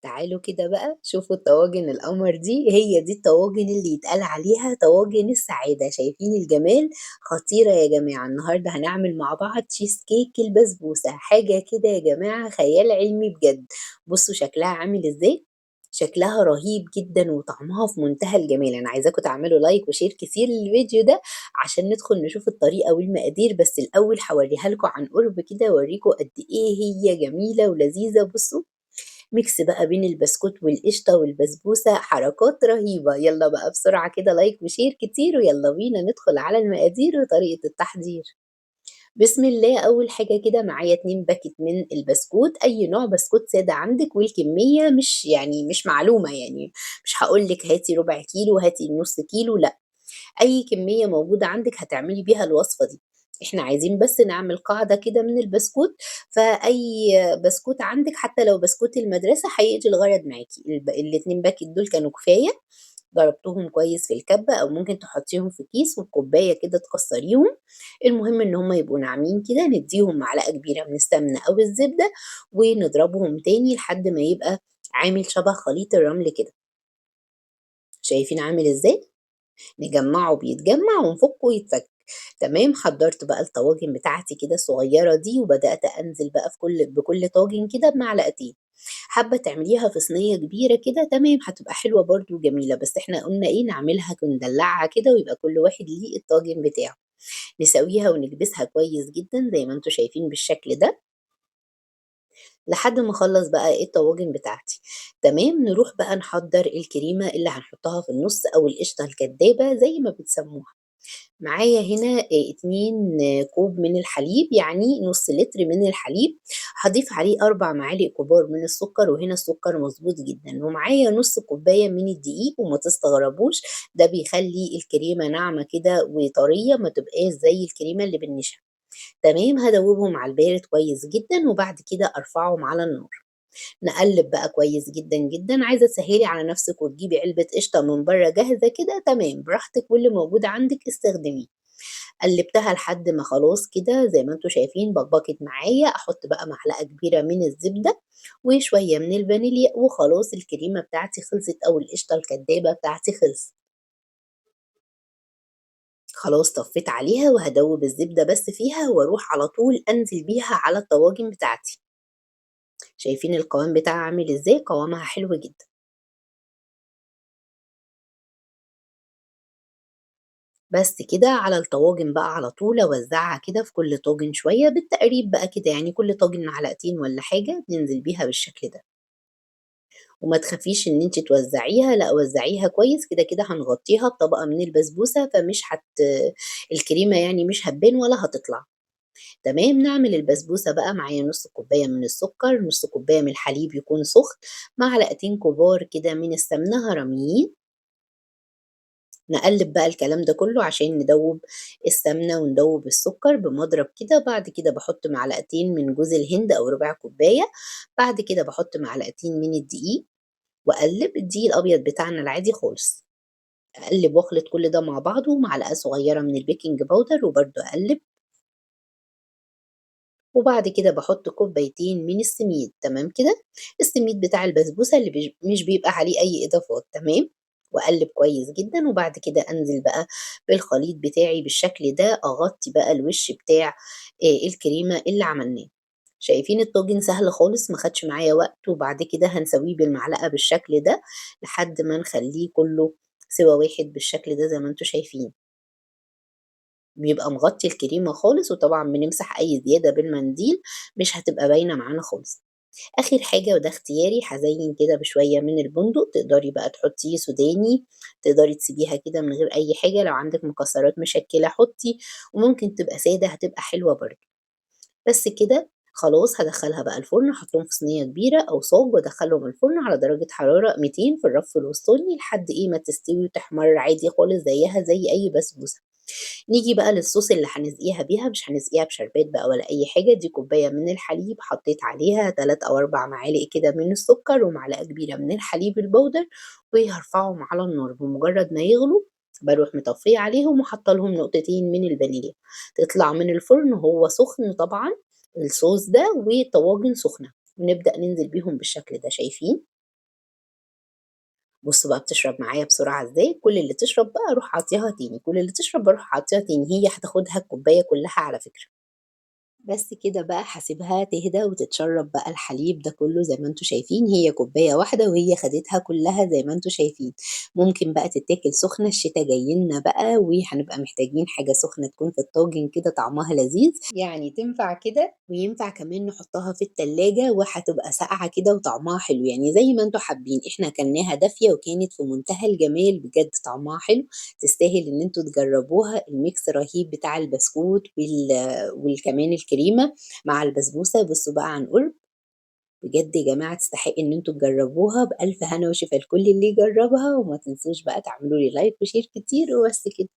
تعالوا كده بقى شوفوا الطواجن القمر دي، هي دي الطواجن اللي يتقال عليها طواجن السعادة. شايفين الجمال؟ خطيرة يا جماعة. النهاردة هنعمل مع بعض تشيز كيك البسبوسة، حاجة كده يا جماعة خيال علمي بجد. بصوا شكلها عامل ازاي، شكلها رهيب جدا وطعمها في منتهى الجمال. انا عايزاكم تعملوا لايك وشير كتير للفيديو ده عشان ندخل نشوف الطريقة والمقادير. بس الاول هوريها لكم عن قرب كده، اوريكم قد ايه هي جميلة ولذيذة. بصوا ميكس بقى بين البسكوت والقشطة والبسبوسة، حركات رهيبة. يلا بقى بسرعة كده لايك وشير كتير، ويلا بينا ندخل على المقادير وطريقة التحضير. بسم الله. أول حاجة كده معايا 2 باكت من البسكوت، أي نوع بسكوت سادة عندك، والكمية مش معلومة يعني. مش هقولك هاتي ربع كيلو هاتي نص كيلو، لا، أي كمية موجودة عندك هتعملي بيها الوصفة دي. احنا عايزين بس نعمل قاعدة كده من البسكوت، فأي بسكوت عندك حتى لو بسكوت المدرسة هيقضي الغرض معاكي. الاتنين باكت دول كانوا كفاية. ضربتهم كويس في الكبة، أو ممكن تحطيهم في كيس وبكوباية كده تكسريهم. المهم إن هما يبقوا ناعمين كده. نديهم معلقة كبيرة من السمنة أو الزبدة ونضربهم تاني لحد ما يبقى عامل شبه خليط الرمل كده. شايفين عامل ازاي؟ نجمعه بيتجمع ونفكه يتفك. تمام. حضرت بقى الطواجن بتاعتي كده الصغيرة دي، وبدأت أنزل بقى بكل طاجن كده بمعلقتين. حابة تعمليها في صينية كبيرة كده، تمام، هتبقى حلوة برضو وجميلة. بس احنا قلنا ايه، نعملها ندلعها كده ويبقى كل واحد ليه الطاجن بتاعه. نسويها ونكبسها كويس جدا زي ما انتوا شايفين بالشكل ده، لحد ما اخلص بقى ايه الطواجن بتاعتي. تمام. نروح بقى نحضر الكريمة اللي هنحطها في النص، او القشطة الكدابة زي ما بتسموها. معايا هنا 2 كوب من الحليب، يعني نص لتر من الحليب. هضيف عليه 4 معالق كبار من السكر، وهنا السكر مظبوط جدا. ومعايا نص كوباية من الدقيق، وما تستغربوش ده بيخلي الكريمة ناعمة كده وطرية، ما تبقاش زي الكريمة اللي بالنشا. تمام. هدوبهم على البارد كويس جدا، وبعد كده ارفعهم على النار. نقلب بقى كويس جدا جدا. عايزه تسهلي على نفسك وتجيبي علبه قشطه من بره جاهزه كده، تمام، براحتك، واللي موجود عندك استخدميه. قلبتها لحد ما خلاص كده زي ما انتم شايفين بقبقت معايا. احط بقى معلقه كبيره من الزبده وشويه من الفانيليا، وخلاص الكريمه بتاعتي خلصت، او القشطه الكدابه بتاعتي خلصت. خلاص طفيت عليها، وهدوب الزبده بس فيها، واروح على طول انزل بيها على الطواجن بتاعتي. شايفين القوام بتاعها عامل ازاي؟ قوامها حلو جدا. بس كده على الطواجن بقى على طول أوزّعها كده في كل طاجن شوية بالتقريب بقى كده، يعني كل طاجن معلقتين والّا حاجة، ننزل بيها بالشكل ده. وما تخافيش إن أنتِ توزّعيها، لأ وزّعيها كويس، كده، كده هنغطّيها بطبقة من البسبوسة، فمش الكريمة يعني مش هتبان ولا هتطلع. تمام. نعمل البسبوسة بقى. معايا نُص كوباية من السكر، نُص كوباية من الحليب يكون سُخن، معلقتين كبار كده من السمنة هرميين. نقلب بقى الكلام ده كله عشان ندوب السمنة وندوب السكر بمضرب كده. بعد كده باحط معلقتين من جوز الهند أو ربع كوباية. بعد كده باحط معلقتين من الدقيق وأقلب، الدقيق الأبيض بتاعنا العادي خالص. أقلب وأخلط كل ده مع بعضه، ومعلقة صغيرة من البيكنج باودر وبرده أقلب. وبعد كده باحط كوبايتين من السميد، تمام كده، السميد بتاع البسبوسة اللي مش بيبقى عليه أي إضافات، تمام، وأقلب كويس جدًا. وبعد كده أنزل بقى بالخليط بتاعي بالشكل ده، أغطي بقى الوش بتاع الكريمة اللي عملناه. شايفين الطاجن سهل خالص، ما خدش معايا وقت. وبعد كده هنسويه بالمعلقة بالشكل ده لحد ما نخليه كله سِوَى واحد بالشكل ده زي ما أنتم شايفين. بيبقى مغطي الكريمة خالص، وطبعًا بنمسح أي زيادة بالمنديل، مش هتبقى باينة معانا خالص. آخر حاجة وده اختياري، هازين كده بشوية من البندق، تقدري بقى تحطيه سوداني، تقدري تسيبيها كده من غير أي حاجة. لو عندِك مكسرات مشكلة حطي، وممكن تبقى سادة هتبقى حلوة برضه. بس كده خلاص هادخّلها بقى الفرن، أحطهم في صينية كبيرة أو صاج وأدخّلهم الفرن على درجة حرارة 200 في الرف الوسطاني لحد ما تستوي وتحمر عادي خالص زيها زي أي بسبوسة. نيجي بقى للصوص اللي هنسقيها بيها. مش هنسقيها بشربات بقى ولا أي حاجة. دي كوباية من الحليب حطيت عليها 3 أو 4 معالق كده من السكر، ومعلقة كبيرة من الحليب البودر، وهارفعهم على النار. بمجرد ما يغلوا باروح مطفية عليهم وحاطة لهم نقطتين من الفانيليا. تطلع من الفرن وهو سخن طبعًا الصوص ده، والطواجن سخنة، ونبدأ ننزل بيهم بالشكل ده. شايفين؟ بُص بقى بتشرب معايا بسرعة إزاي، كل اللي تشرب بقى أروح عاطياها تاني، كل اللي تشرب باروح عاطياها تاني، هي هتاخدها الكوباية كلّها على فكرة. بس كده بقى هاسيبها تهدى وتتشرّب بقى الحليب ده كلّه زي ما أنتم شايفين، هي كوباية واحدة وهي خدتها كلّها زي ما أنتم شايفين. ممكن بقى تتاكل سخنة، الشتا جاي لنا بقى وهنبقى محتاجين حاجة سخنة تكون في الطاجن كده طعمها لذيذ، يعني تنفع كده وينفع كمان نحطها في التلاجة وهتبقى ساقعة كده وطعمها حلو، يعني زي ما أنتم حابين. إحنا كلناها دافية وكانت في منتهى الجمال، بجد طعمها حلو، تستاهل إن أنتم تجربوها. الميكس رهيب بتاع البسكوت وكمان الكريمة مع البسبوسة، بُصّوا بقى عن قُرب، بجد يا جماعة تستحق إن أنتم تجربوها، بألف هنا وشفا لكل اللي يجربها، وما تنسوش بقى تعملوا لي لايك وشير كتير وبس كده.